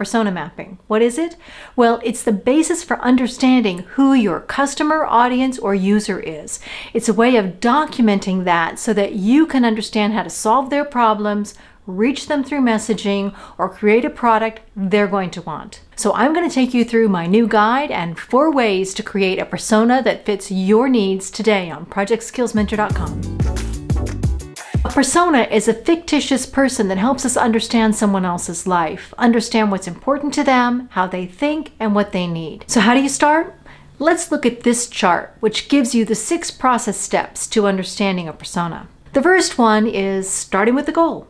Persona mapping. What is it? Well, it's the basis for understanding who your customer, audience, or user is. It's a way of documenting that so that you can understand how to solve their problems, reach them through messaging, or create a product they're going to want. So I'm going to take you through my new guide and 4 ways to create a persona that fits your needs today on ProjectSkillsMentor.com. A persona is a fictitious person that helps us understand someone else's life, understand what's important to them, how they think, and what they need. So how do you start? Let's look at this chart, which gives you the 6 process steps to understanding a persona. The first one is starting with the goal.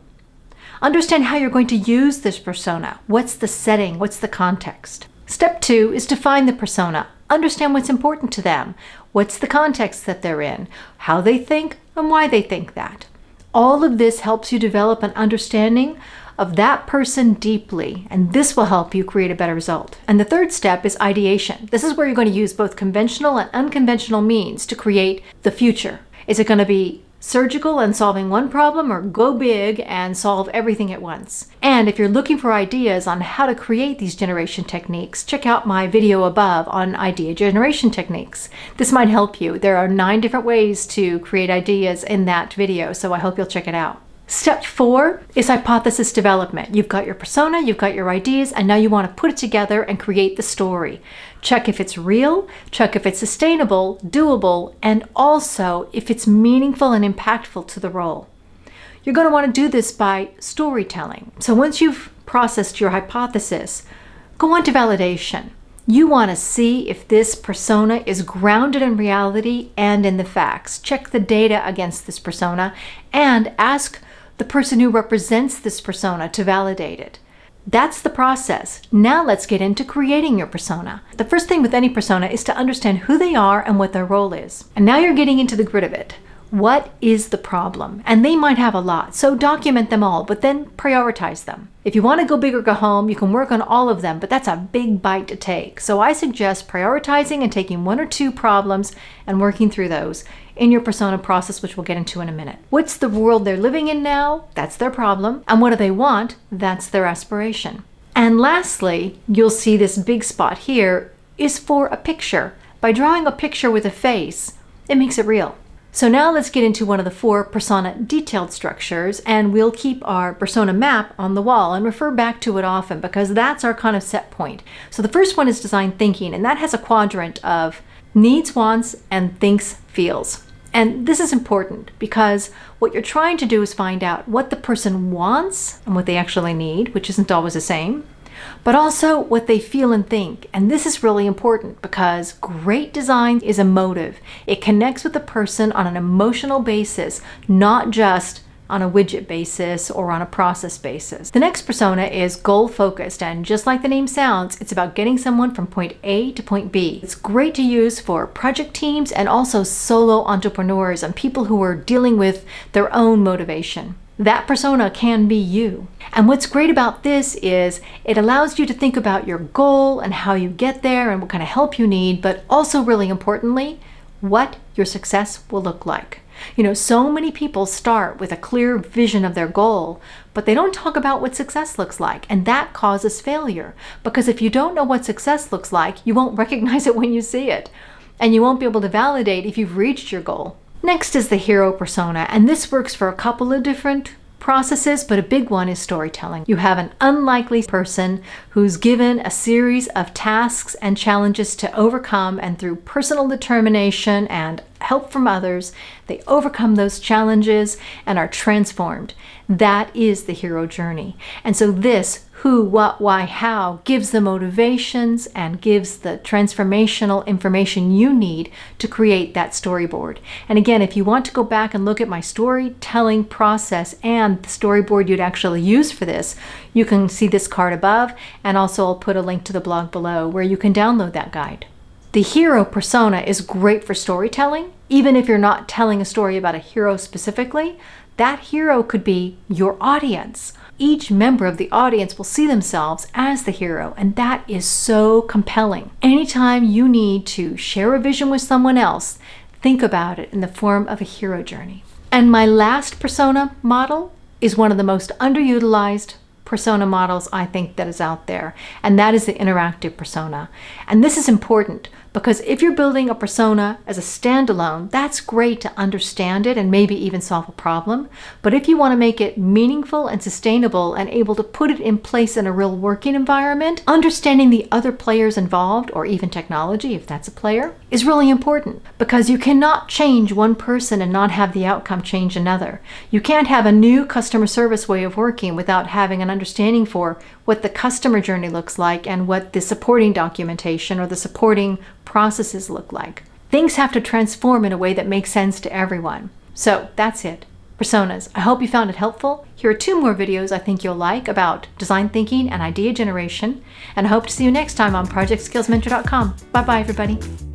Understand how you're going to use this persona. What's the setting? What's the context? Step 2 is define the persona. Understand what's important to them. What's the context that they're in? How they think and why they think that. All of this helps you develop an understanding of that person deeply, and this will help you create a better result. And the third step is ideation. This is where you're going to use both conventional and unconventional means to create the future. Is it going to be surgical and solving one problem, or go big and solve everything at once? And if you're looking for ideas on how to create these generation techniques, check out my video above on idea generation techniques. This might help you. There are 9 different ways to create ideas in that video, so I hope you'll check it out. Step 4 is hypothesis development. You've got your persona, you've got your ideas, and now you want to put it together and create the story. Check if it's real, check if it's sustainable, doable, and also if it's meaningful and impactful to the role. You're going to want to do this by storytelling. So once you've processed your hypothesis, go on to validation. You want to see if this persona is grounded in reality and in the facts. Check the data against this persona and ask the person who represents this persona to validate it. That's the process. Now let's get into creating your persona. The first thing with any persona is to understand who they are and what their role is. And now you're getting into the grit of it. What is the problem? And they might have a lot, so document them all, but then prioritize them. If you want to go big or go home, you can work on all of them, but that's a big bite to take. So I suggest prioritizing and taking 1 or 2 problems and working through those in your persona process, which we'll get into in a minute. What's the world they're living in now? That's their problem. And what do they want? That's their aspiration. And lastly, you'll see this big spot here is for a picture. By drawing a picture with a face, it makes it real. So now let's get into one of the 4 persona detailed structures, and we'll keep our persona map on the wall and refer back to it often because that's our kind of set point. So the first one is design thinking, and that has a quadrant of needs, wants, and thinks, feels. And this is important because what you're trying to do is find out what the person wants and what they actually need, which isn't always the same, but also what they feel and think. And this is really important because great design is emotive. It connects with the person on an emotional basis, not just on a widget basis or on a process basis. The next persona is goal focused, and just like the name sounds, it's about getting someone from point A to point B. It's great to use for project teams and also solo entrepreneurs and people who are dealing with their own motivation. That persona can be you. And what's great about this is it allows you to think about your goal and how you get there and what kind of help you need, but also really importantly, what your success will look like. You know, so many people start with a clear vision of their goal, but they don't talk about what success looks like, and that causes failure. Because if you don't know what success looks like, you won't recognize it when you see it, and you won't be able to validate if you've reached your goal. Next is the hero persona, and this works for a couple of different processes, but a big one is storytelling. You have an unlikely person who's given a series of tasks and challenges to overcome, and through personal determination and help from others, they overcome those challenges and are transformed. That is the hero journey. And so this who, what, why, how gives the motivations and gives the transformational information you need to create that storyboard. And again, if you want to go back and look at my storytelling process and the storyboard you'd actually use for this, you can see this card above, and also I'll put a link to the blog below where you can download that guide. The hero persona is great for storytelling. Even if you're not telling a story about a hero specifically, that hero could be your audience. Each member of the audience will see themselves as the hero, and that is so compelling. Anytime you need to share a vision with someone else, think about it in the form of a hero journey. And my last persona model is one of the most underutilized persona models I think that is out there, and that is the interactive persona. And this is important because if you're building a persona as a standalone, that's great to understand it and maybe even solve a problem. But if you want to make it meaningful and sustainable and able to put it in place in a real working environment, understanding the other players involved, or even technology if that's a player, is really important, because you cannot change one person and not have the outcome change another. You can't have a new customer service way of working without having an understanding for what the customer journey looks like and what the supporting documentation or the supporting processes look like. Things have to transform in a way that makes sense to everyone. So that's it. Personas. I hope you found it helpful. Here are 2 more videos I think you'll like about design thinking and idea generation. And I hope to see you next time on ProjectSkillsMentor.com. Bye-bye, everybody.